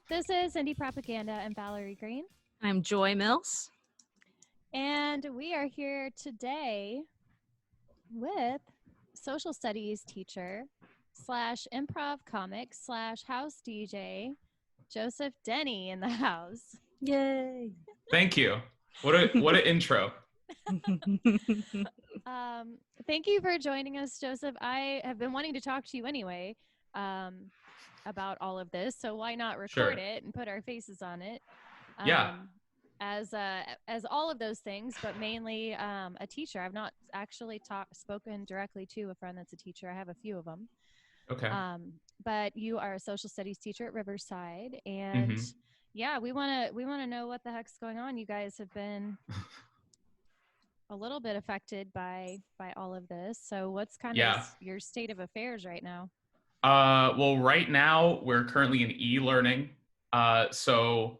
This is Indy Propaganda and Valerie Green. I'm Joy Mills. And we are here today with social studies teacher / improv comic / house DJ, Joseph Denney in the house. Yay. Thank you. What an intro. Thank you for joining us, Joseph. I have been wanting to talk to you anyway about all of this, so why not record it and put our faces on it? As all of those things, but mainly a teacher. I've not actually spoken directly to a friend that's a teacher. I have a few of them. Okay. But you are a social studies teacher at Riverside, and yeah, we want to know what the heck's going on. You guys have been a little bit affected by all of this. So what's kind of your state of affairs right now? Well, right now we're currently in eLearning. So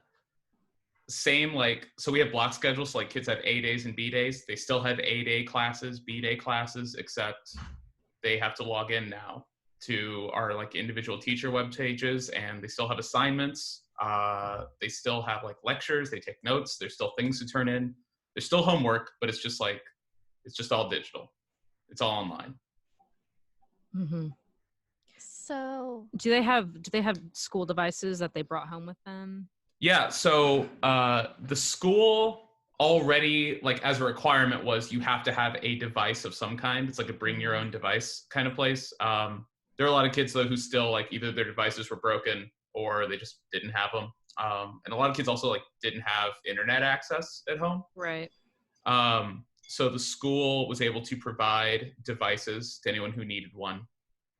we have block schedules. So like kids have A days and B days. They still have A day classes, B day classes, except they have to log in now to our like individual teacher web pages, and they still have assignments. They still have like lectures. They take notes. There's still things to turn in. There's still homework, but it's just all digital. It's all online. Mm-hmm. So do they have school devices that they brought home with them? Yeah. So the school already, like as a requirement, was you have to have a device of some kind. It's like a bring your own device kind of place. There are a lot of kids though who still like either their devices were broken or they just didn't have them. And a lot of kids also like didn't have internet access at home. Right. So the school was able to provide devices to anyone who needed one.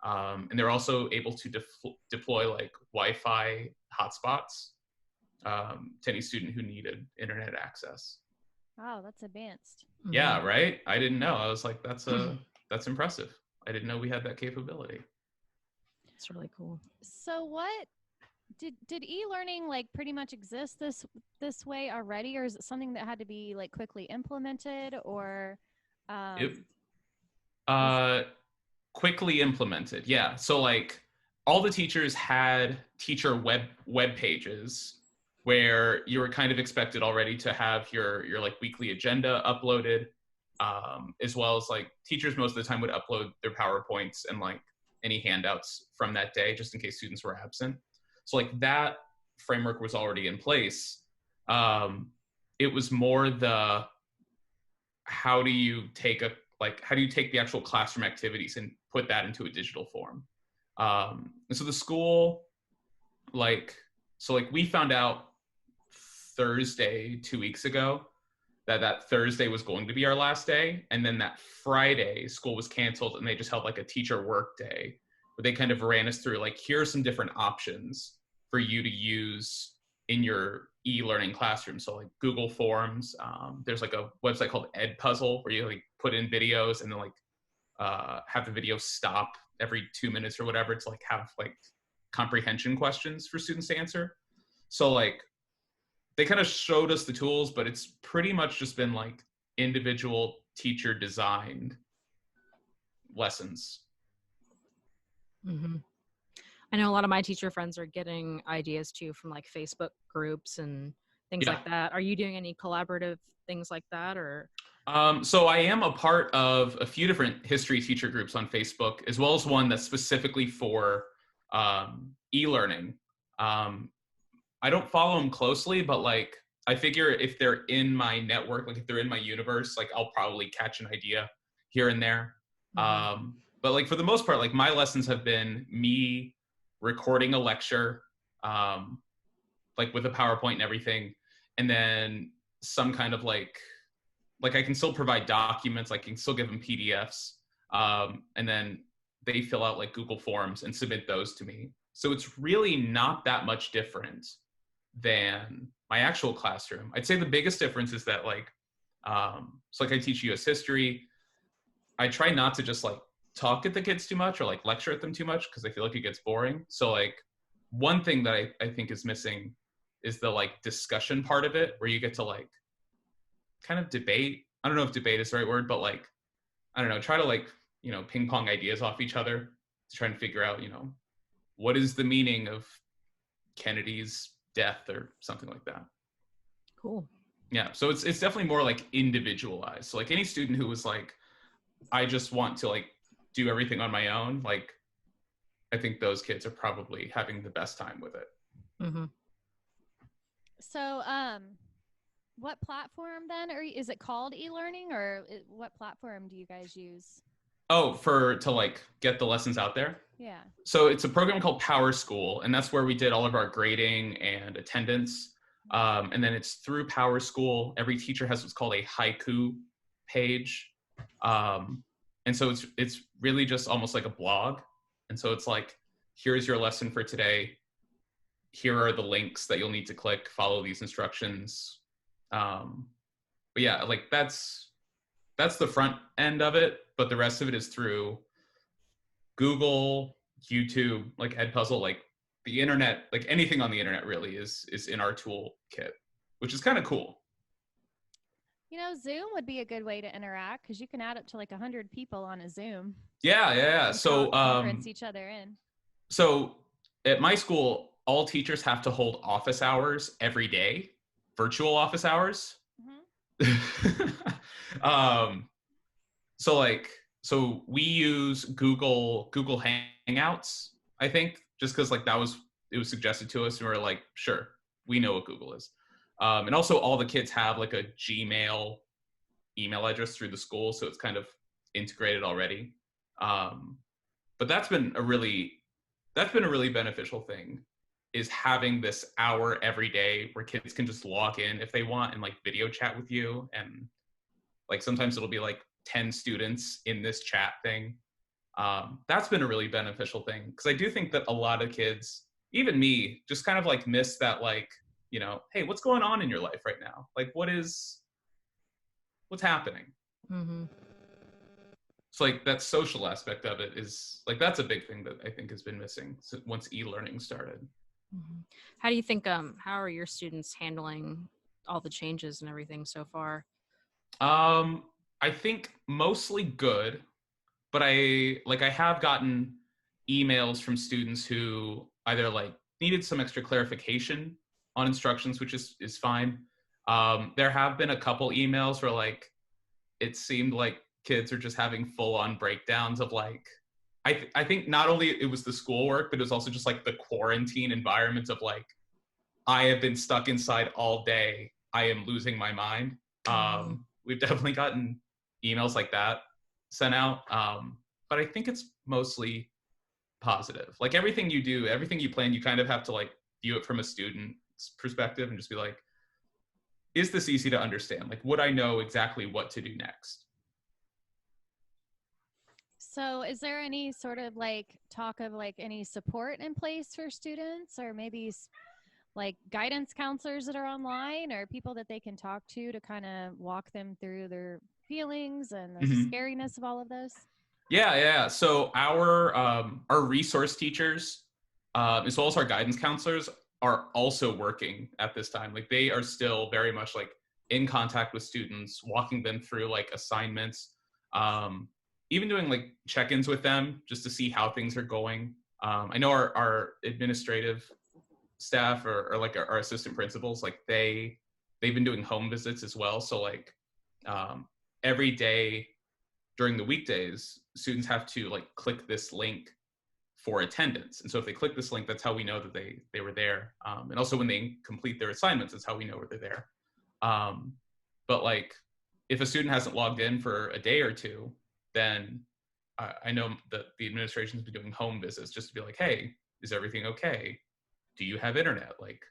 And they're also able to deploy like Wi-Fi hotspots to any student who needed internet access. Wow, that's advanced. Yeah, right? I didn't know. I was like, that's impressive. I didn't know we had that capability. It's really cool. So what did e-learning like pretty much exist this way already, or is it something that had to be like quickly implemented, or quickly implemented? Yeah. So like all the teachers had teacher web pages where you were kind of expected already to have your like weekly agenda uploaded, as well as like teachers most of the time would upload their PowerPoints and like any handouts from that day just in case students were absent. So like that framework was already in place. It was more the how do you take the actual classroom activities and put that into a digital form? And so the school, we found out Thursday 2 weeks ago that Thursday was going to be our last day. And then that Friday school was canceled and they just held like a teacher work day where they kind of ran us through like, here are some different options for you to use in your e-learning classroom. So like Google Forms, there's like a website called Edpuzzle where you like put in videos and then like have the video stop every 2 minutes or whatever to like have like comprehension questions for students to answer. So like they kind of showed us the tools, but it's pretty much just been like individual teacher designed lessons. Mm-hmm. I know a lot of my teacher friends are getting ideas too from like Facebook groups and things like that. Are you doing any collaborative things like that, or? So I am a part of a few different history teacher groups on Facebook, as well as one that's specifically for e-learning. I don't follow them closely, but like I figure if they're in my network, like if they're in my universe, like I'll probably catch an idea here and there. Mm-hmm. But like for the most part, like my lessons have been me recording a lecture, like with a PowerPoint and everything, and then some kind of like I can still provide documents, like I can still give them PDFs, and then they fill out like Google Forms and submit those to me. So it's really not that much different than my actual classroom. I'd say the biggest difference is that like, so like I teach US history. I try not to just like talk at the kids too much or like lecture at them too much because I feel like it gets boring. So like one thing that I think is missing is the like discussion part of it where you get to like kind of debate. I don't know if debate is the right word, but like, I don't know, try to like, you know, ping pong ideas off each other to try and figure out, you know, what is the meaning of Kennedy's death or something like that. Cool. Yeah, so it's definitely more like individualized. So like any student who was like, I just want to like do everything on my own, like I think those kids are probably having the best time with it. Mm-hmm. So, what platform then, or is it called eLearning, or what platform do you guys use? Oh, to like get the lessons out there? Yeah. So it's a program called Power School, and that's where we did all of our grading and attendance. And then it's through Power School. Every teacher has what's called a haiku page. And so it's really just almost like a blog. And so it's like, here's your lesson for today. Here are the links that you'll need to click, follow these instructions. But yeah, like that's the front end of it, but the rest of it is through Google, YouTube, like Edpuzzle, like the internet, like anything on the internet really is in our toolkit, which is kind of cool. You know, Zoom would be a good way to interact because you can add up to like 100 people on a Zoom. Yeah. So conference each other in. So at my school, all teachers have to hold office hours every day, virtual office hours. Mm-hmm. So we use Google Hangouts, I think, just because like it was suggested to us and we were like, sure, we know what Google is. And also all the kids have like a Gmail email address through the school, so it's kind of integrated already. But that's been a really beneficial thing, is having this hour every day where kids can just log in if they want and like video chat with you. And like sometimes it'll be like 10 students in this chat thing. That's been a really beneficial thing, because I do think that a lot of kids, even me, just kind of like miss that, like, you know, hey, what's going on in your life right now? Like, what's happening? Mm-hmm. So like that social aspect of it is like, that's a big thing that I think has been missing once e-learning started. Mm-hmm. How do you think, how are your students handling all the changes and everything so far? I think mostly good, but I have gotten emails from students who either like needed some extra clarification on instructions, which is fine. There have been a couple emails where like it seemed like kids are just having full-on breakdowns of like, I think not only it was the schoolwork, but it was also just like the quarantine environment of like, I have been stuck inside all day. I am losing my mind. We've definitely gotten emails like that sent out. But I think it's mostly positive. Like everything you do, everything you plan, you kind of have to like view it from a student's perspective and just be like, is this easy to understand? Like, would I know exactly what to do next? So is there any sort of like talk of like any support in place for students, or maybe like guidance counselors that are online, or people that they can talk to kind of walk them through their feelings and the scariness of all of this? Yeah. So our resource teachers, as well as our guidance counselors, are also working at this time. Like they are still very much like in contact with students, walking them through like assignments, even doing like check-ins with them just to see how things are going. I know our administrative staff or like our assistant principals, like they've been doing home visits as well. So like every day during the weekdays, students have to like click this link for attendance. And so if they click this link, that's how we know that they were there. And also when they complete their assignments, that's how we know where they're there. But like if a student hasn't logged in for a day or two, then I know that the administration's been doing home visits just to be like, hey, is everything okay? Do you have internet? Like,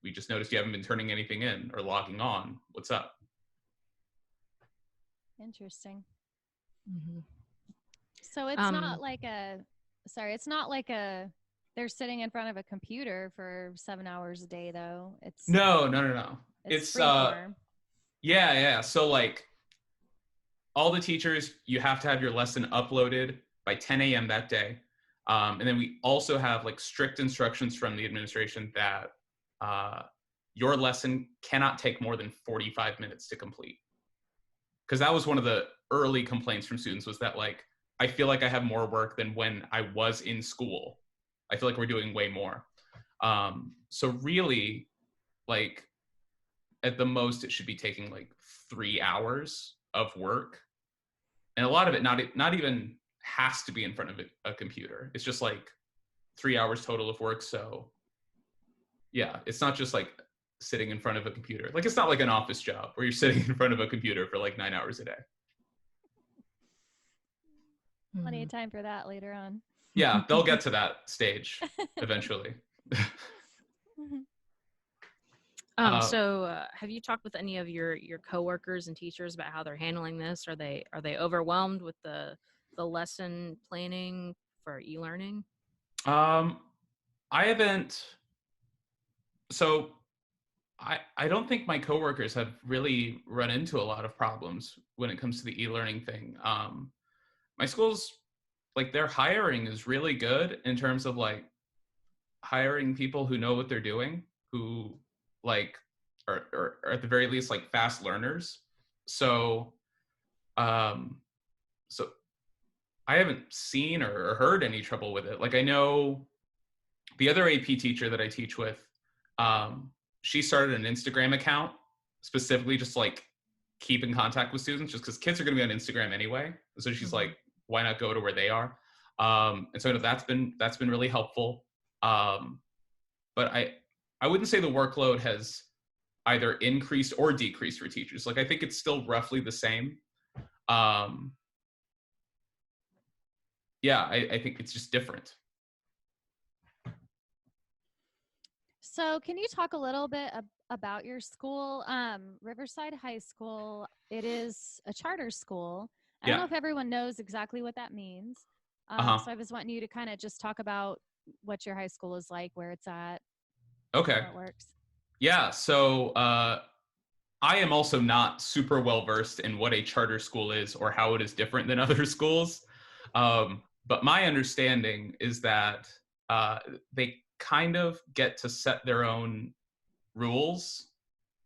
we just noticed you haven't been turning anything in or logging on. What's up? Interesting. Mm-hmm. So it's not like they're sitting in front of a computer for 7 hours a day though. It's no. It's yeah. So like all the teachers, you have to have your lesson uploaded by 10 a.m. that day. And then we also have like strict instructions from the administration that your lesson cannot take more than 45 minutes to complete. Because that was one of the early complaints from students, was that like, I feel like I have more work than when I was in school. I feel like we're doing way more. So really, like, at the most, it should be taking like 3 hours of work. And a lot of it not even has to be in front of a computer. It's just like 3 hours total of work. So yeah, it's not just like sitting in front of a computer. Like, it's not like an office job where you're sitting in front of a computer for like 9 hours a day. Plenty of time for that later on. Yeah, they'll get to that stage eventually. So have you talked with any of your coworkers and teachers about how they're handling this? Are they overwhelmed with the lesson planning for e-learning? I haven't. So I don't think my coworkers have really run into a lot of problems when it comes to the e-learning thing. My school's, like, their hiring is really good in terms of like hiring people who know what they're doing, who like are at the very least like fast learners. So so I haven't seen or heard any trouble with it. Like, I know the other AP teacher that I teach with, she started an Instagram account specifically just like keep in contact with students, just because kids are going to be on Instagram anyway. So she's like, why not go to where they are? And so that's been really helpful. But I wouldn't say the workload has either increased or decreased for teachers. Like, I think it's still roughly the same. Yeah, I think it's just different. So can you talk a little bit about your school? Riverside High School, it is a charter school. I don't know if everyone knows exactly what that means. So I was wanting you to kind of just talk about what your high school is like, where it's at, okay, how it works. Yeah, so I am also not super well versed in what a charter school is or how it is different than other schools. But my understanding is that they kind of get to set their own rules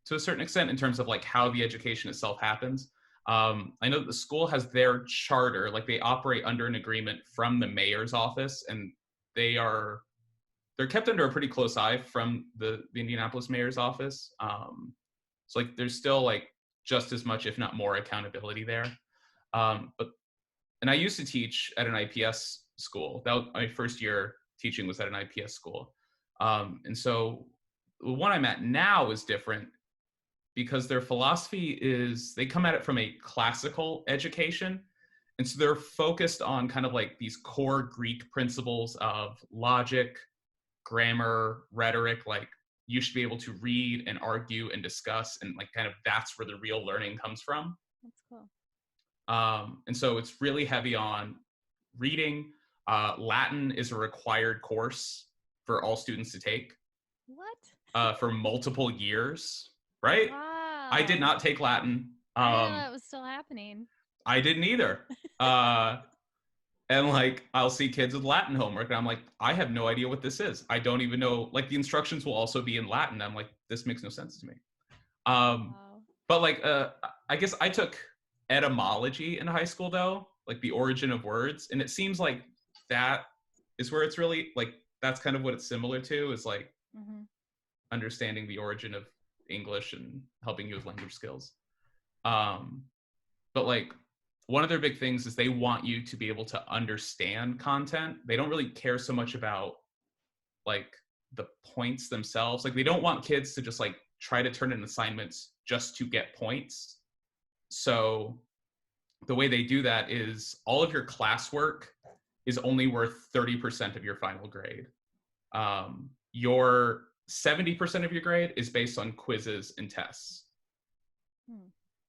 to a certain extent in terms of like how the education itself happens. I know that the school has their charter, like they operate under an agreement from the mayor's office, and they're kept under a pretty close eye from the Indianapolis mayor's office. So like there's still like just as much, if not more, accountability there. And I used to teach at an IPS school. That was my first year teaching was at an IPS school. And so the one I'm at now is different because their philosophy is they come at it from a classical education. And so they're focused on kind of like these core Greek principles of logic, grammar, rhetoric. Like, you should be able to read and argue and discuss, and like kind of that's where the real learning comes from. That's cool. And so it's really heavy on reading. Latin is a required course for all students to take. What? For multiple years, right? Wow. I did not take Latin. I didn't know that was still happening. I didn't either. And like, I'll see kids with Latin homework and I'm like, I have no idea what this is. I don't even know, like the instructions will also be in Latin. I'm like, this makes no sense to me. Wow. But like, I guess I took etymology in high school though, like the origin of words. And it seems like that is where it's really like, that's kind of what it's similar to, is like understanding the origin of English and helping you with language skills. But like, one of their big things is they want you to be able to understand content. They don't really care so much about like the points themselves. Like, they don't want kids to just like try to turn in assignments just to get points. So the way they do that is all of your classwork is only worth 30% of your final grade. Your 70% of your grade is based on quizzes and tests.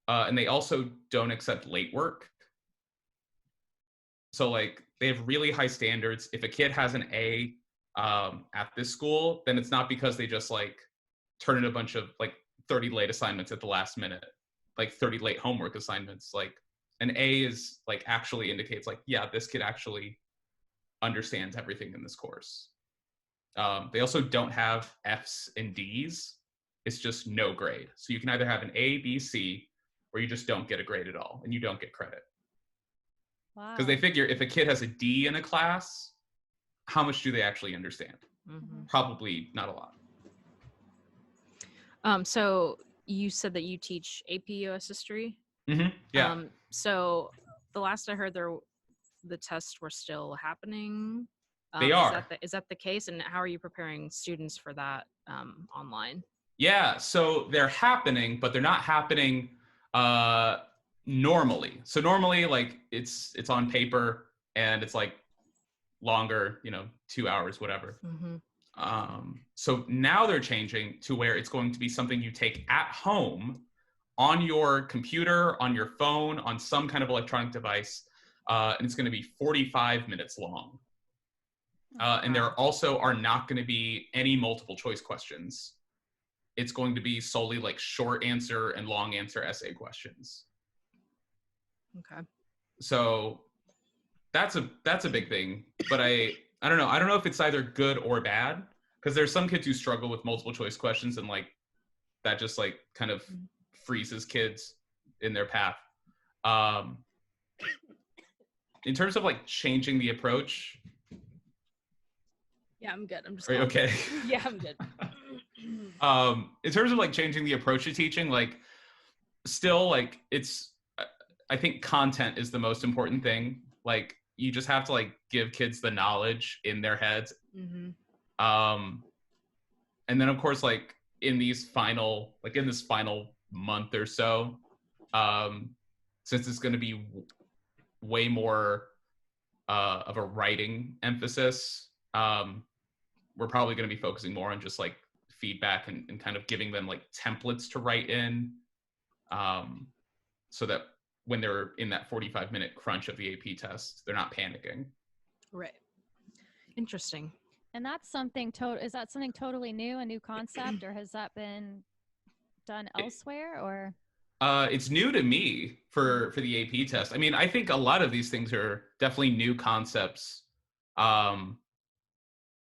And they also don't accept late work. So like, they have really high standards. If a kid has an A at this school, then it's not because they just like turn in a bunch of like 30 late assignments at the last minute, like 30 late homework assignments. Like, an A is like actually indicates like, yeah, this kid actually understands everything in this course. They also don't have Fs and Ds. It's just no grade. So you can either have an A, B, C, or you just don't get a grade at all and you don't get credit. Wow. Because they figure if a kid has a D in a class, how much do they actually understand? Probably not a lot. So you said that you teach AP US history? Yeah. So the last I heard, the tests were still happening. They are. Is that the case? And how are you preparing students for that online? Yeah, so they're happening, but they're not happening normally. So normally, like it's on paper and it's like longer, 2 hours, whatever. So now they're changing to where it's going to be something you take at home on your computer, on your phone, on some kind of electronic device, and it's going to be 45 minutes long. And there also are not going to be any multiple choice questions. It's going to be solely like short answer and long answer essay questions. Okay. So that's a big thing, but I don't know. I don't know if it's either good or bad, because there's some kids who struggle with multiple choice questions, and like that just like kind of freezes kids in their path. In terms of like changing the approach. Yeah, I'm good. I'm just. Are you okay? Yeah, I'm good. In terms of like changing the approach to teaching, like still like I think content is the most important thing. Like you just have to like give kids the knowledge in their heads. And then of course, like in this final month or so, since it's going to be way more of a writing emphasis, we're probably going to be focusing more on just like feedback and kind of giving them like templates to write in, so that when they're in that 45-minute crunch of the AP test, they're not panicking. Right. Interesting. And that's something is that something totally new, a new concept, or has that been done elsewhere? Or it's new to me for the AP test. I mean, I think a lot of these things are definitely new concepts,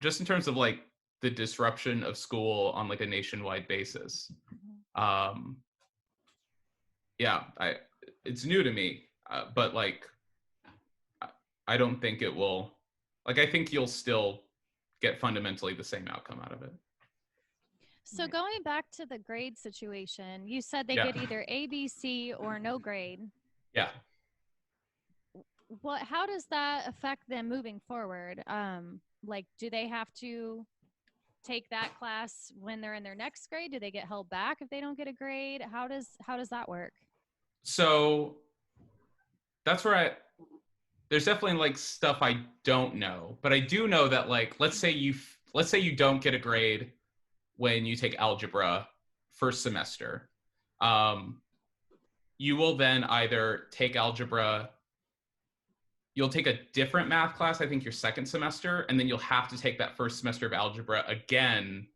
just in terms of like the disruption of school on like a nationwide basis. Yeah, it's new to me, but like I don't think it will. Like I think you'll still get fundamentally the same outcome out of it. So going back to the grade situation, you said they get either A, B, C, or no grade. Yeah. How does that affect them moving forward? Like, do they have to take that class when they're in their next grade? Do they get held back if they don't get a grade? How does that work? So that's where there's definitely like stuff I don't know, but I do know that like, let's say you don't get a grade when you take algebra first semester. You will then either take algebra, you'll take a different math class, I think your second semester, and then you'll have to take that first semester of algebra again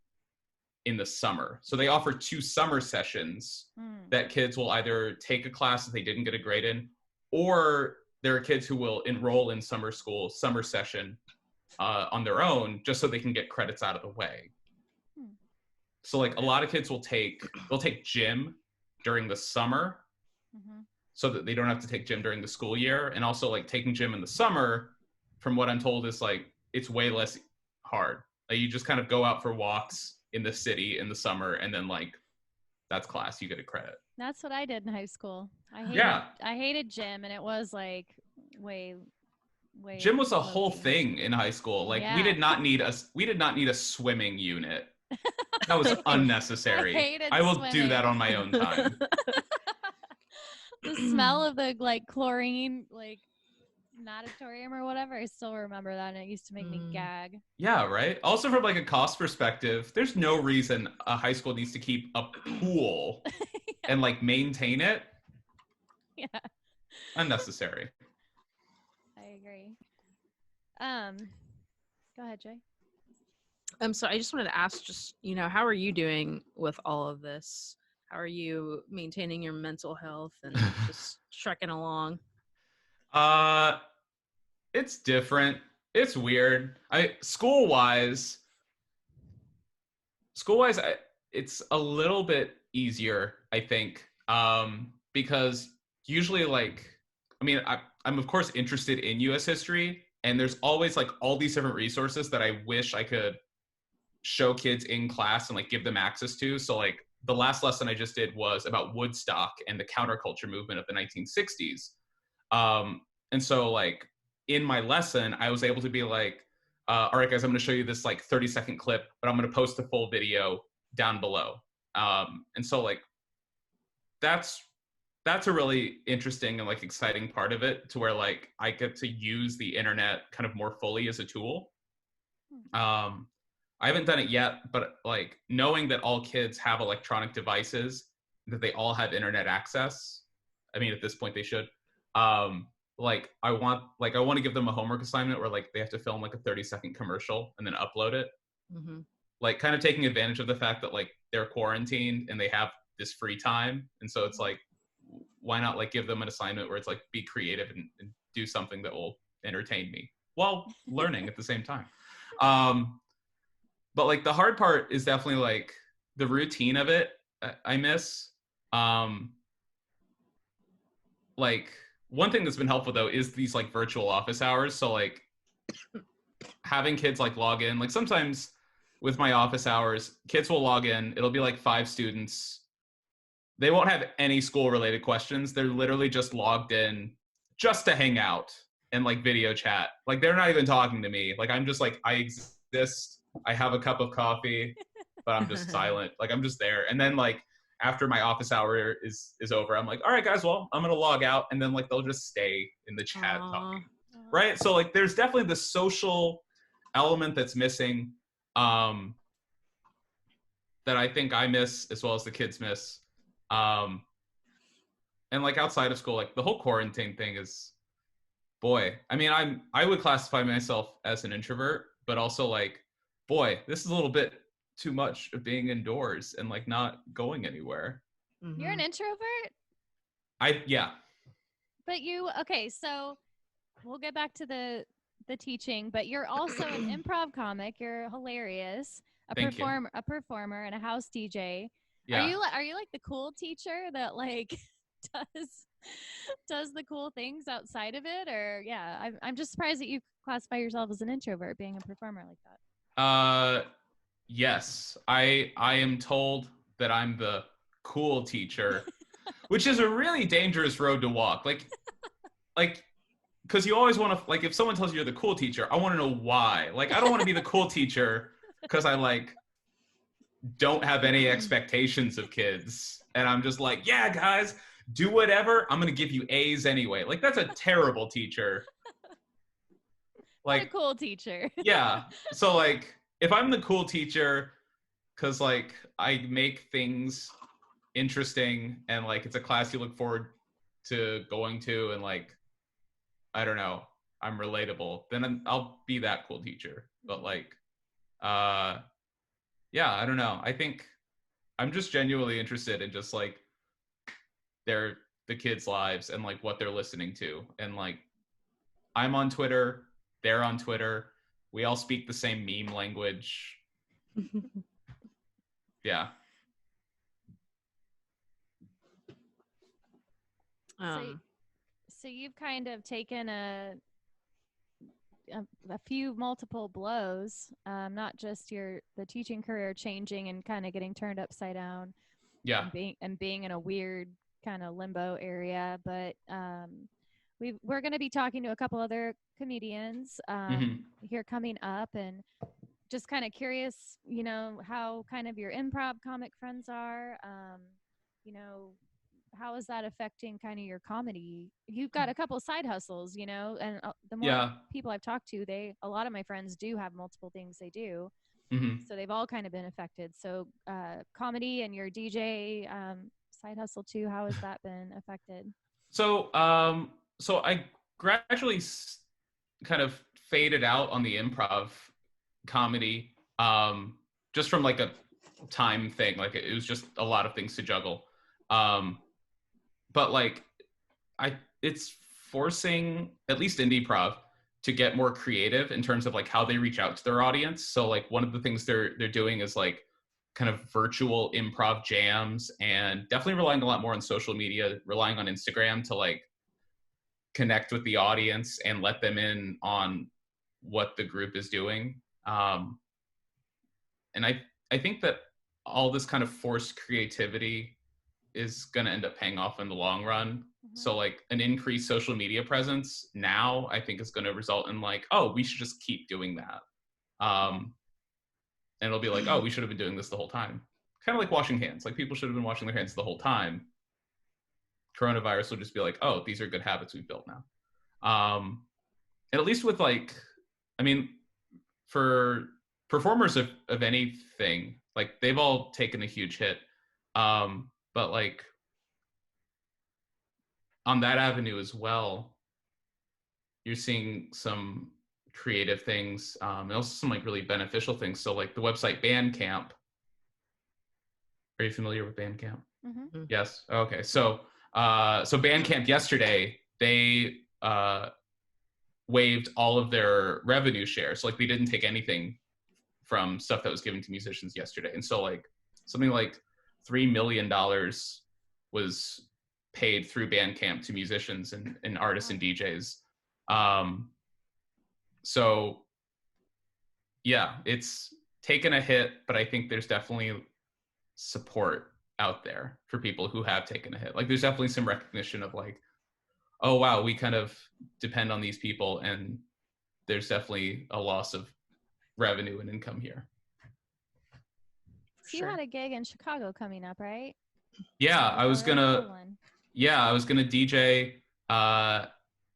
in the summer. So they offer 2 summer sessions that kids will either take a class that they didn't get a grade in, or there are kids who will enroll in summer session on their own, just so they can get credits out of the way. So like a lot of kids they'll take gym during the summer, so that they don't have to take gym during the school year. And also like taking gym in the summer, from what I'm told, is like, it's way less hard. Like you just kind of go out for walks in the city in the summer, and then like that's class, you get a credit. That's what I did in high school. I hated gym, and it was like way gym was a whole thing in high school. Like we did not need a swimming unit. That was unnecessary. I will do that on my own time. The smell of the like chlorine, like natatorium or whatever, I still remember that, and it used to make me gag. Yeah, right. Also, from like a cost perspective, there's no reason a high school needs to keep a pool and like maintain it. Yeah. Unnecessary. I agree. Go ahead, Jay. So I just wanted to ask, how are you doing with all of this? How are you maintaining your mental health and just trekking along? It's different. It's weird. School-wise, it's a little bit easier, I think, because usually I'm of course interested in U.S. history, and there's always like all these different resources that I wish I could show kids in class and like give them access to. So like the last lesson I just did was about Woodstock and the counterculture movement of the 1960s. And so like in my lesson, I was able to be like, all right, guys, I'm going to show you this like 30-second clip, but I'm going to post the full video down below. And so like, that's a really interesting and like exciting part of it, to where like I get to use the internet kind of more fully as a tool. I haven't done it yet, but like knowing that all kids have electronic devices, that they all have internet access. I mean, at this point they should. Like I want to give them a homework assignment where like they have to film like a 30-second commercial and then upload it. Mm-hmm. Like kind of taking advantage of the fact that like they're quarantined and they have this free time. And so it's like, why not like give them an assignment where it's like, be creative and do something that will entertain me while learning at the same time. But like the hard part is definitely like the routine of it. I miss. Like one thing that's been helpful though is these like virtual office hours. So like having kids like log in, like sometimes with my office hours, kids will log in, it'll be like 5 students. They won't have any school related questions. They're literally just logged in just to hang out and like video chat. Like they're not even talking to me. Like I'm just like, I exist. I have a cup of coffee, but I'm just silent. Like I'm just there. And then like after my office hour is over, I'm like, all right guys, well, I'm going to log out. And then like, they'll just stay in the chat talking. Right. So like, there's definitely the social element that's missing, that I think I miss as well as the kids miss. And like outside of school, like the whole quarantine thing is, boy, I mean, I would classify myself as an introvert, but also like, boy, this is a little bit too much of being indoors and like not going anywhere. Mm-hmm. You're an introvert? Yeah. But okay, so we'll get back to the teaching, but you're also an improv comic. You're hilarious. A performer and a house DJ. Yeah. Are you like the cool teacher that like does the cool things outside of it? Or yeah, I'm just surprised that you classify yourself as an introvert being a performer like that. Yes. I am told that I'm the cool teacher, which is a really dangerous road to walk. Like because you always want to, like, if someone tells you you're the cool teacher, I want to know why. Like, I don't want to be the cool teacher because I like don't have any expectations of kids. And I'm just like, yeah, guys, do whatever. I'm going to give you A's anyway. Like, that's a terrible teacher. Like, what a cool teacher. Yeah. So like, if I'm the cool teacher, because like I make things interesting and like it's a class you look forward to going to, and like, I don't know, I'm relatable, then I'll be that cool teacher. But like, yeah, I don't know. I think I'm just genuinely interested in just like the kids' lives and like what they're listening to. And like, I'm on Twitter, they're on Twitter. We all speak the same meme language. Yeah. So you've kind of taken a few multiple blows, not just the teaching career changing and kind of getting turned upside down. Yeah. And being in a weird kind of limbo area, but we're going to be talking to a couple other comedians here coming up, and just kind of curious, you know, how kind of your improv comic friends are, you know, how is that affecting kind of your comedy? You've got a couple side hustles, you know, and the more people I've talked to, a lot of my friends do have multiple things they do. Mm-hmm. So they've all kind of been affected. So comedy and your DJ side hustle too, how has that been affected? So I gradually kind of faded out on the improv comedy, just from like a time thing. Like it was just a lot of things to juggle. But like it's forcing at least Indy Prov to get more creative in terms of like how they reach out to their audience. So like one of the things they're doing is like kind of virtual improv jams, and definitely relying a lot more on social media, relying on Instagram to like connect with the audience and let them in on what the group is doing. And I think that all this kind of forced creativity is going to end up paying off in the long run. So like an increased social media presence now, I think is going to result in like, oh, we should just keep doing that. And it'll be like, oh, we should have been doing this the whole time. Kind of like washing hands. Like people should have been washing their hands the whole time. Coronavirus will just be like, oh, these are good habits we've built now. And at least with like, I mean, for performers of anything, like they've all taken a huge hit. But like on that avenue as well, you're seeing some creative things, and also some like really beneficial things. So like the website Bandcamp. Are you familiar with Bandcamp? Mm-hmm. Yes. Okay. So Bandcamp yesterday, they waived all of their revenue shares. So like they didn't take anything from stuff that was given to musicians yesterday. And so like something like $3 million was paid through Bandcamp to musicians and artists and DJs. So yeah, it's taken a hit, but I think there's definitely support out there for people who have taken a hit. Like there's definitely some recognition of like, oh wow, we kind of depend on these people, and there's definitely a loss of revenue and income here. So you had a gig in Chicago coming up, right? Yeah, I was gonna DJ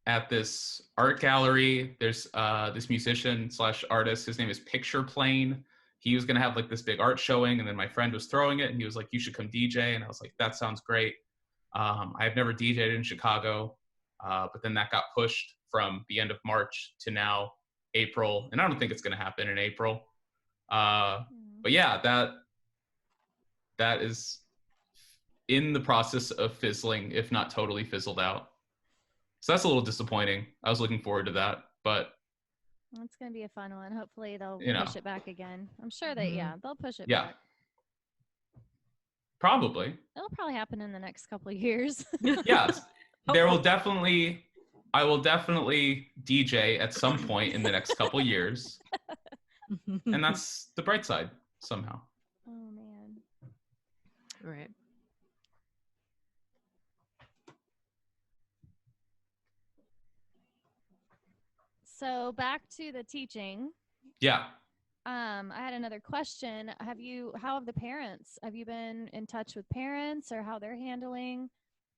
at this art gallery. There's this musician / artist. His name is Picture Plane. He was gonna have like this big art showing, and then my friend was throwing it, and he was like, "You should come DJ." And I was like, "That sounds great." I've never DJed in Chicago, but then that got pushed from the end of March to now April, and I don't think it's gonna happen in April. But yeah, that is in the process of fizzling, if not totally fizzled out. So that's a little disappointing. I was looking forward to that, but it's going to be a fun one. Hopefully they'll push it back again. I'm sure that, they'll push it back. Probably. It'll probably happen in the next couple of years. Yes. I will definitely DJ at some point in the next couple of years. And that's the bright side somehow. Oh, man. Right. So back to the teaching. Yeah. I had another question. How have the parents? Have you been in touch with parents or how they're handling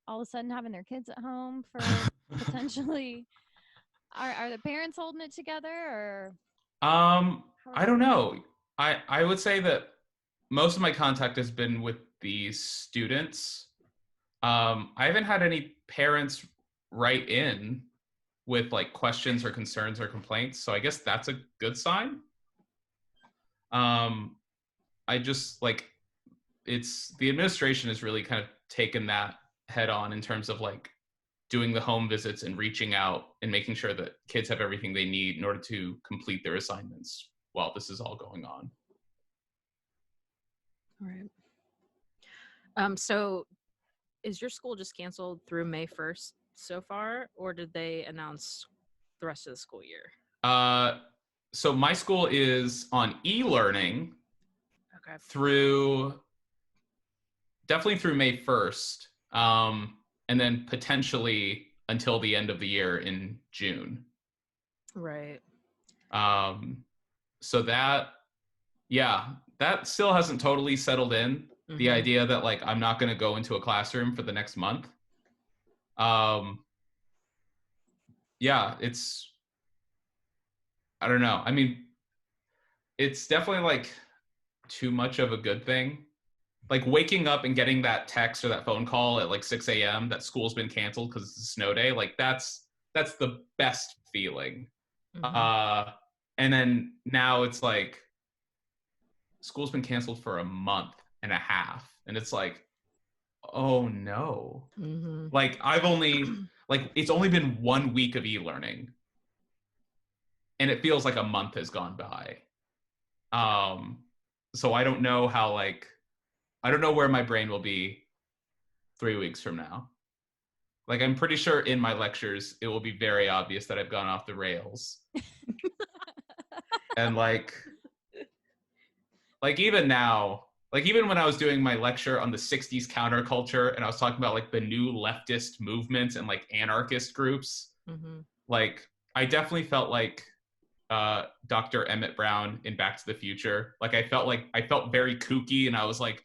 all of a sudden having their kids at home for potentially? Are the parents holding it together or? I don't know. I would say that most of my contact has been with the students. I haven't had any parents write in with like questions or concerns or complaints. So I guess that's a good sign. I just like, the administration has really kind of taken that head on in terms of like doing the home visits and reaching out and making sure that kids have everything they need in order to complete their assignments while this is all going on. All right. So is your school just canceled through May 1st so far, or did they announce the rest of the school year? So my school is on eLearning definitely through May 1st, and then potentially until the end of the year in June. Right. So that still hasn't totally settled in. Mm-hmm. The idea that like I'm not going to go into a classroom for the next month. I don't know. I mean, it's definitely like too much of a good thing. Like waking up and getting that text or that phone call at like 6 a.m. that school's been canceled because it's a snow day. Like that's the best feeling. Mm-hmm. And then now it's like school's been canceled for a month and a half. And it's like, oh no. Mm-hmm. Like it's only been 1 week of e-learning. And it feels like a month has gone by. So I don't know I don't know where my brain will be 3 weeks from now. Like, I'm pretty sure in my lectures, it will be very obvious that I've gone off the rails. And like, like even now, like even when I was doing my lecture on the 60s counterculture and I was talking about like the new leftist movements and like anarchist groups, like I definitely felt like Dr. Emmett Brown in Back to the Future. Like I felt very kooky, and I was like,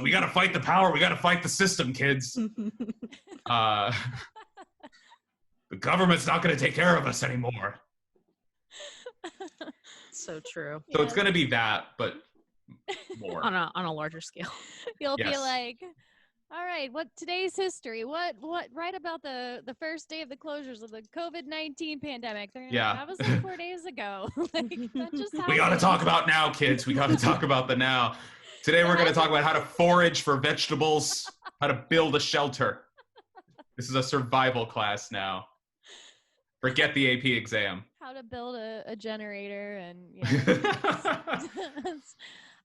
we got to fight the power. We got to fight the system, kids. The government's not going to take care of us anymore. So true. So it's going to be that, but more on a larger scale. You'll be like, all right, what today's history? What right about the first day of the closures of the COVID-19 pandemic? They're like, that was like 4 days ago. Like that just happened. We got to talk about now, kids. We got to talk about the now. Today we're going to talk about how to forage for vegetables, how to build a shelter. This is a survival class now. Forget the AP exam. How to build a generator and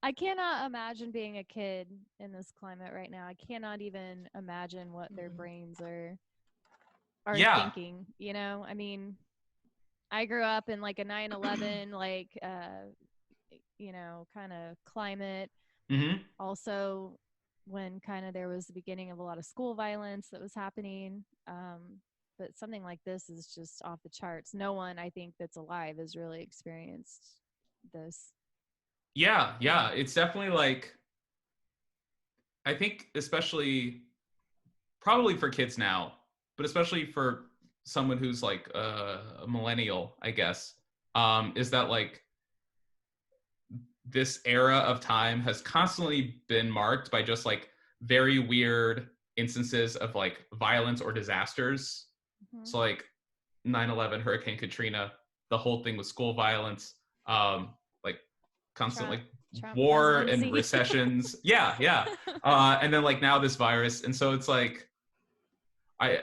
I cannot imagine being a kid in this climate right now. I cannot even imagine what their brains are thinking, you know? I mean, I grew up in like a 9/11 like kind of climate. Also when kind of there was the beginning of a lot of school violence that was happening. But something like this is just off the charts. No one, I think, that's alive has really experienced this. Yeah. It's definitely like, I think especially probably for kids now, but especially for someone who's like a millennial, I guess, is that like this era of time has constantly been marked by just like very weird instances of like violence or disasters. So like 9/11, Hurricane Katrina, the whole thing with school violence, like constant Trump war presidency. And recessions. And then like now this virus. And so it's like, I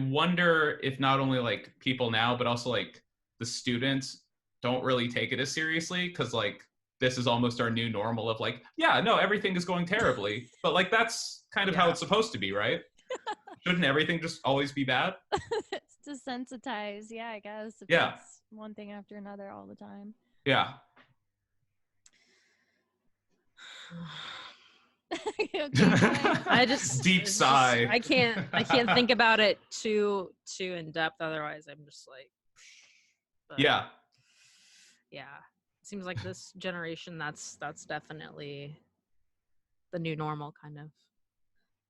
wonder if not only like people now, but also like the students don't really take it as seriously because like this is almost our new normal of like, everything is going terribly. But like that's kind of how it's supposed to be, right? Shouldn't everything just always be bad? It's desensitized, I guess. It's one thing after another all the time. Yeah. I just deep sigh. I can't think about it too in depth. Otherwise, I'm just like. Yeah. It seems like this generation. That's definitely the new normal kind of.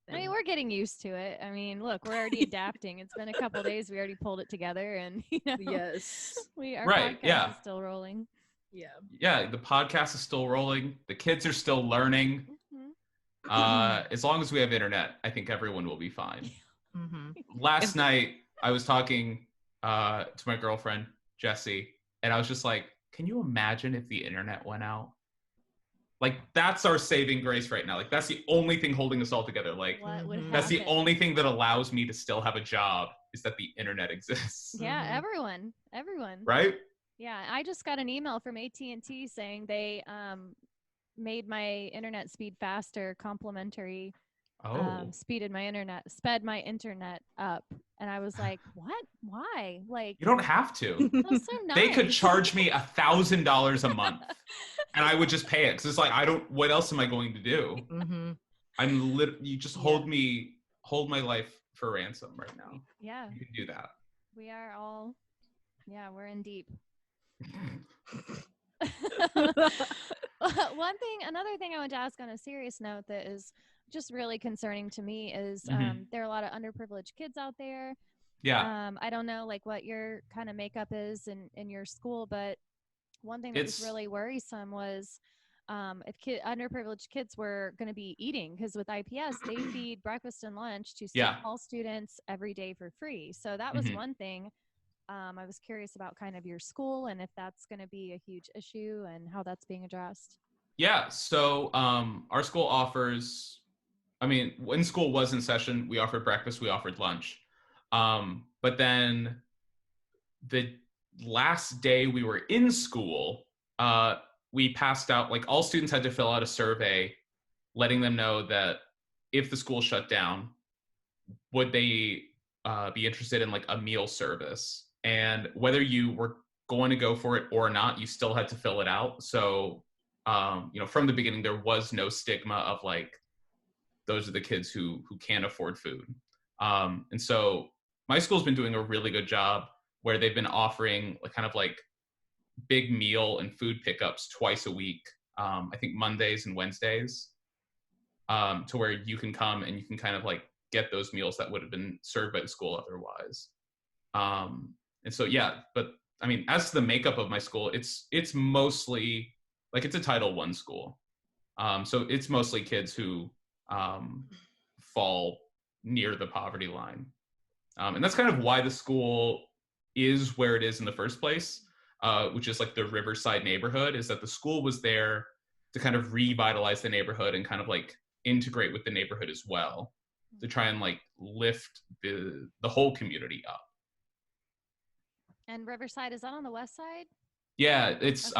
I mean, we're getting used to it. I mean, look, we're already adapting. It's been a couple days. We already pulled it together, and yes, our podcast is still rolling. Yeah, the podcast is still rolling. The kids are still learning. As long as we have internet, I think everyone will be fine. Last night, I was talking to my girlfriend Jessie, and I was just like, "Can you imagine if the internet went out?" Like, that's our saving grace right now. Like, that's the only thing holding us all together. Like, that's the only thing that allows me to still have a job is that the internet exists. Yeah, everyone. Right? Yeah, I just got an email from AT&T saying they made my internet speed faster, complimentary. Sped my internet up. And I was like, what? Why? Like, you don't have to. That's so nice. They could charge me $1,000 a month and I would just pay it. Cause it's like, what else am I going to do? You just hold my life for ransom right now. Yeah. You can do that. We are all, we're in deep. Another thing I want to ask on a serious note that is just really concerning to me is there are a lot of underprivileged kids out there. I don't know like what your kind of makeup is in your school, but one thing that was really worrisome was if underprivileged kids were going to be eating, because with IPS they feed breakfast and lunch to all students every day for free. So that was one thing. I was curious about kind of your school and if that's going to be a huge issue and how that's being addressed. So our school offers, when school was in session, we offered breakfast, we offered lunch. But then the last day we were in school, we passed out, like all students had to fill out a survey letting them know that if the school shut down, would they be interested in like a meal service? And whether you were going to go for it or not, you still had to fill it out. So from the beginning, there was no stigma of like, those are the kids who can't afford food. And so my school's been doing a really good job where they've been offering kind of like big meal and food pickups twice a week. I think Mondays and Wednesdays, to where you can come and you can kind of like get those meals that would have been served by the school otherwise. And so, yeah, but I mean, as to the makeup of my school, it's mostly like, it's a Title I school. So it's mostly kids who fall near the poverty line. And that's kind of why the school is where it is in the first place, which is like the Riverside neighborhood, is that the school was there to kind of revitalize the neighborhood and kind of like integrate with the neighborhood as well, to try and like lift the whole community up. And Riverside, is that on the west side? Yeah, it's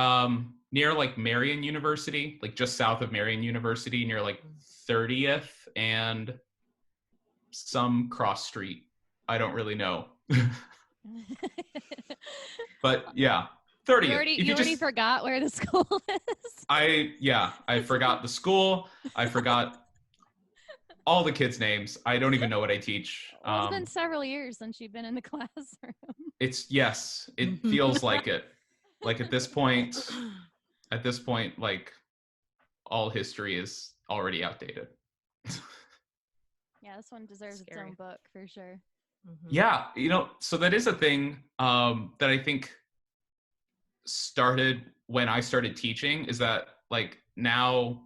near like Marion University, like just south of Marion University, near like 30th and some cross street. I don't really know. But yeah, 30th. You already forgot where the school is? I forgot the school. I forgot all the kids' names. I don't even know what I teach. Well, it's been several years since you've been in the classroom. It feels like it. Like at this point, like all history is already outdated. Yeah, this one deserves its own book for sure. Mm-hmm. Yeah, so that is a thing that I think started when I started teaching, is that like now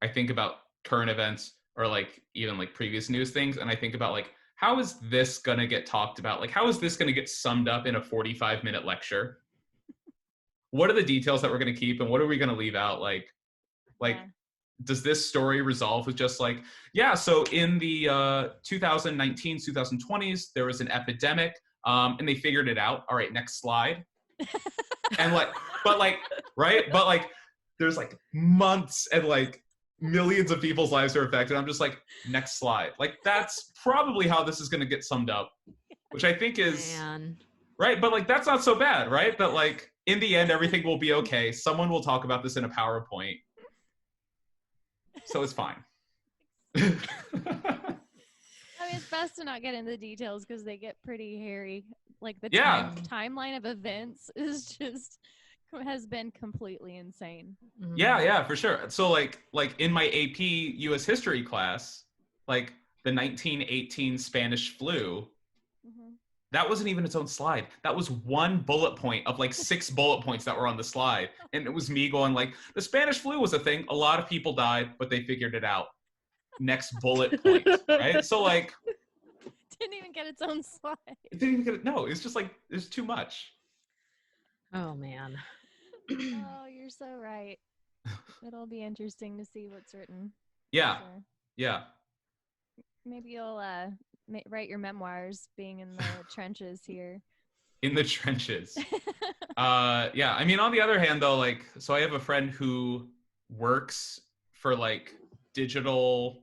I think about current events or like even like previous news things, and I think about like, how is this gonna get talked about? Like, how is this gonna get summed up in a 45-minute lecture? What are the details that we're gonna keep, and what are we gonna leave out? Like, yeah. Does this story resolve with just like, yeah, so in the 2019, 2020s, there was an epidemic, and they figured it out. All right, next slide. And like, but like, right? But like, there's like months and like millions of people's lives are affected. I'm just like, next slide. Like, that's probably how this is going to get summed up, which I think is, right? But like, that's not so bad, right? That like, in the end, everything will be okay. Someone will talk about this in a PowerPoint. So it's fine. I mean, it's best to not get into the details because they get pretty hairy. Like the timeline of events has been completely insane. Yeah, for sure. So like in my AP US history class, like the 1918 Spanish flu, that wasn't even its own slide. That was one bullet point of like 6 bullet points that were on the slide. And it was me going like, the Spanish flu was a thing. A lot of people died, but they figured it out. Next bullet point, right? So like, didn't even get its own slide. It didn't even get it. No, it's just like, there's too much. Oh man. Oh, you're so right. It'll be interesting to see what's written. Yeah. Yeah. Maybe you'll write your memoirs being in the trenches here. In the trenches. Yeah. I mean, on the other hand though, like, so I have a friend who works for like digital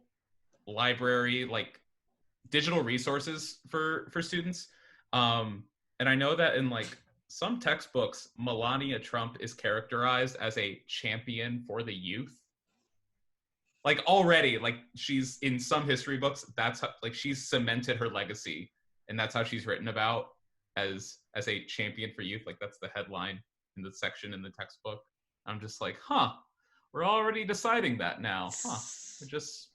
library, like digital resources for students. And I know that in like some textbooks, Melania Trump is characterized as a champion for the youth. Like already, like she's in some history books, that's how, like she's cemented her legacy, and that's how she's written about as a champion for youth. Like that's the headline in the section in the textbook. I'm just like, we're already deciding that now. We're just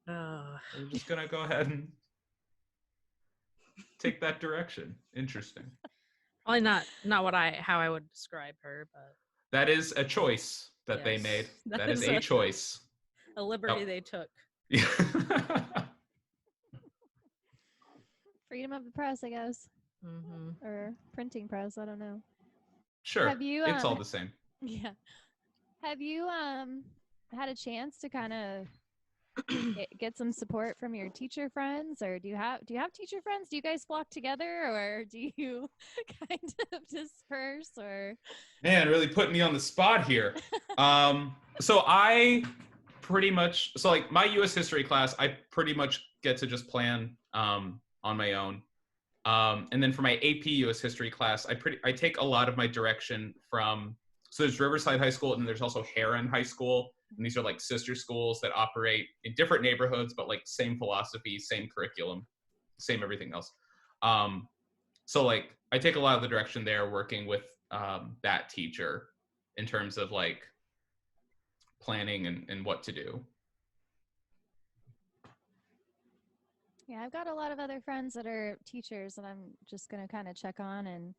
gonna go ahead and take that direction. Interesting. Probably not how I would describe her, but that is a choice that they made. That is a choice. A liberty they took. Yeah. Freedom of the press, I guess. Or printing press, I don't know. Sure. It's all the same. Yeah. Have you had a chance to kind of get some support from your teacher friends, or do you have teacher friends? Do you guys flock together, or do you kind of disperse? Or man, really putting me on the spot here. So I pretty much, so like my US history class, I pretty much get to just plan on my own. And then for my AP US history class, I take a lot of my direction from So there's Riverside High School, and there's also Heron High School. And these are like sister schools that operate in different neighborhoods, but like same philosophy, same curriculum, same everything else. So like I take a lot of the direction there working with that teacher in terms of like planning and what to do. Yeah, I've got a lot of other friends that are teachers that I'm just going to kind of check on and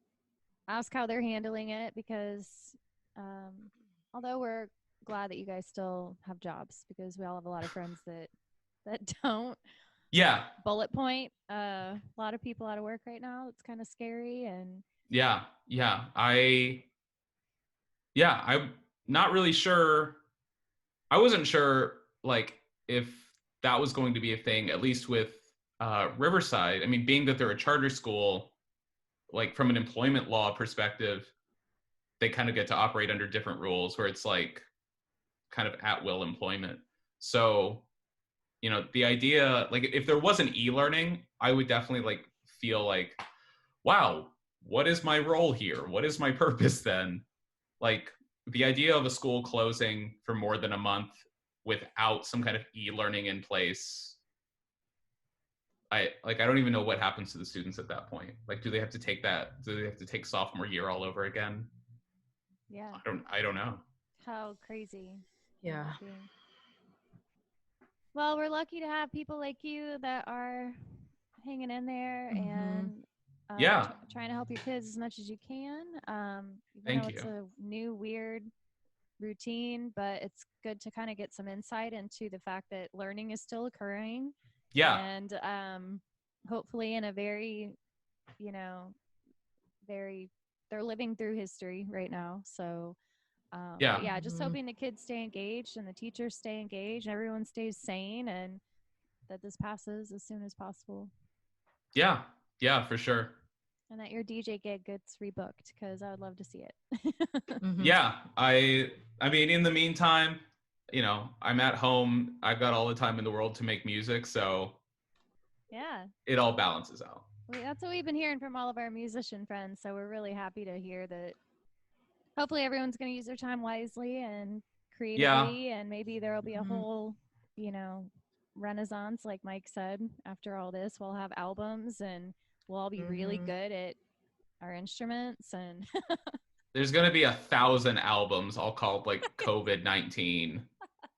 ask how they're handling it, because although we're glad that you guys still have jobs, because we all have a lot of friends that don't. Yeah. Bullet point. A lot of people out of work right now. It's kind of scary. And I'm not really sure. I wasn't sure like if that was going to be a thing, at least with Riverside. I mean, being that they're a charter school, like from an employment law perspective, they kind of get to operate under different rules where it's like kind of at will employment. So, you know, the idea, like if there wasn't e-learning, I would definitely like feel like, wow, what is my role here? What is my purpose then? Like the idea of a school closing for more than a month without some kind of e-learning in place, I don't even know what happens to the students at that point. Like, do they have to take that? Do they have to take sophomore year all over again? Yeah. I don't know. How crazy. Yeah. Well, we're lucky to have people like you that are hanging in there and trying to help your kids as much as you can. Even though it's a new, weird routine, but it's good to kind of get some insight into the fact that learning is still occurring. Yeah. And hopefully in a very, they're living through history right now. So just hoping the kids stay engaged and the teachers stay engaged and everyone stays sane and that this passes as soon as possible. Yeah, for sure. And that your DJ gig gets rebooked, because I would love to see it. Yeah, I mean, in the meantime, you know, I'm at home. I've got all the time in the world to make music, so yeah, it all balances out. Well, that's what we've been hearing from all of our musician friends, so we're really happy to hear that. Hopefully everyone's going to use their time wisely and creatively, and maybe there will be a whole, renaissance, like Mike said. After all this, we'll have albums and we'll all be really good at our instruments. And there's going to be 1,000 albums all called like COVID-19.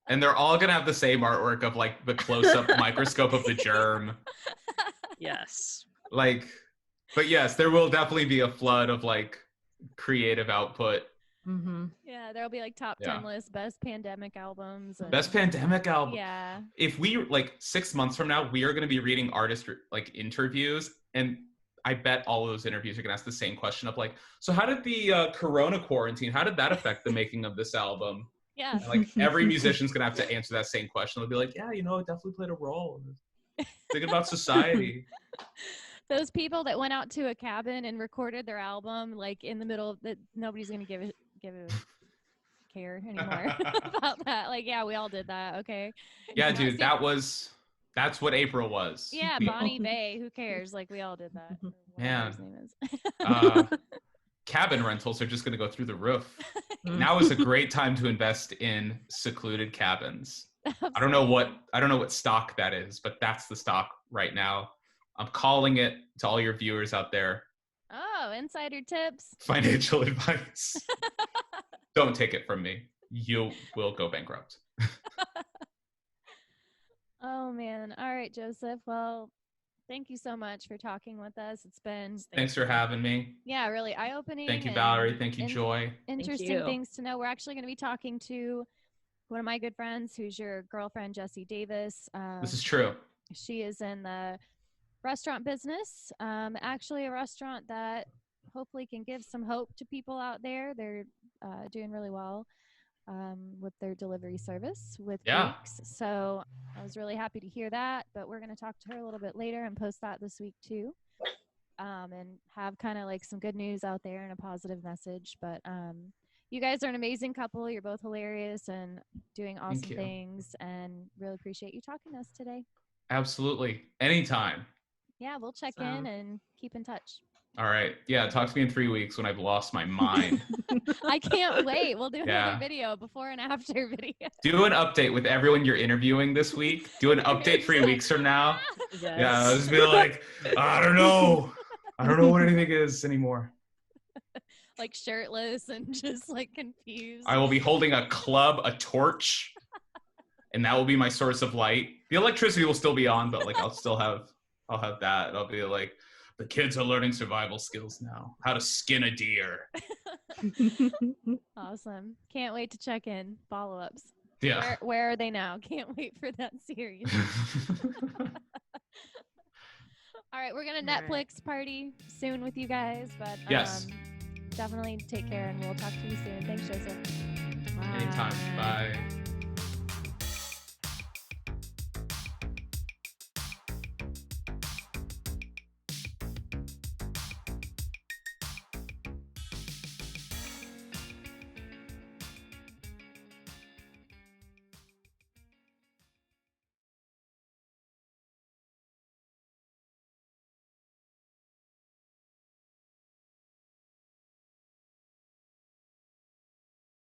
And they're all going to have the same artwork of like the close-up microscope of the germ. Yes. Like, but yes, there will definitely be a flood of like creative output. Yeah, there'll be like top 10 lists, best pandemic albums. Best pandemic album. Yeah. If we like 6 months from now, we are going to be reading artist like interviews, and I bet all of those interviews are going to ask the same question of like, so how did the Corona quarantine, how did that affect the making of this album? Yeah. And, like every musician's going to have to answer that same question. They'll be like, yeah, you know, it definitely played a role. Think about society. Those people that went out to a cabin and recorded their album, like in the middle of that, nobody's going to give a care anymore about that. Like, yeah, we all did that. Okay. Yeah, dude, that's what April was. Yeah, Bonnie Bay. Who cares? Like, we all did that. Man. His name is. Cabin rentals are just going to go through the roof. Now is a great time to invest in secluded cabins. Absolutely. I don't know what stock that is, but that's the stock right now. I'm calling it to all your viewers out there. Oh, insider tips. Financial advice. Don't take it from me. You will go bankrupt. Oh, man. All right, Joseph. Well, thank you so much for talking with us. It's been... Thanks for having me. Yeah, really eye-opening. Thank you, Valerie. Thank you, Joy. Interesting things to know. We're actually going to be talking to one of my good friends, who's your girlfriend, Jessie Davis. This is true. She is in the restaurant business. Actually, a restaurant that hopefully can give some hope to people out there. They're doing really well with their delivery service with Greeks. So I was really happy to hear that, but we're going to talk to her a little bit later and post that this week too, and have kind of like some good news out there and a positive message. But you guys are an amazing couple. You're both hilarious and doing awesome things, and really appreciate you talking to us today. Absolutely. Anytime. Yeah, we'll check in and keep in touch. All right. Yeah, talk to me in 3 weeks when I've lost my mind. I can't wait. We'll do another video, before and after video. Do an update with everyone you're interviewing this week. Do an update 3 weeks from now. Yes. Yeah, just be like, I don't know what anything is anymore. Like shirtless and just like confused. I will be holding a club, a torch, and that will be my source of light. The electricity will still be on, but like I'll have that. I'll be like, the kids are learning survival skills now. How to skin a deer. Awesome. Can't wait to check in. Follow-ups. Yeah. Where are they now? Can't wait for that series. All right, we're gonna Netflix party soon with you guys, but yes. Definitely take care, and we'll talk to you soon. Thanks, Joseph. Anytime. Bye.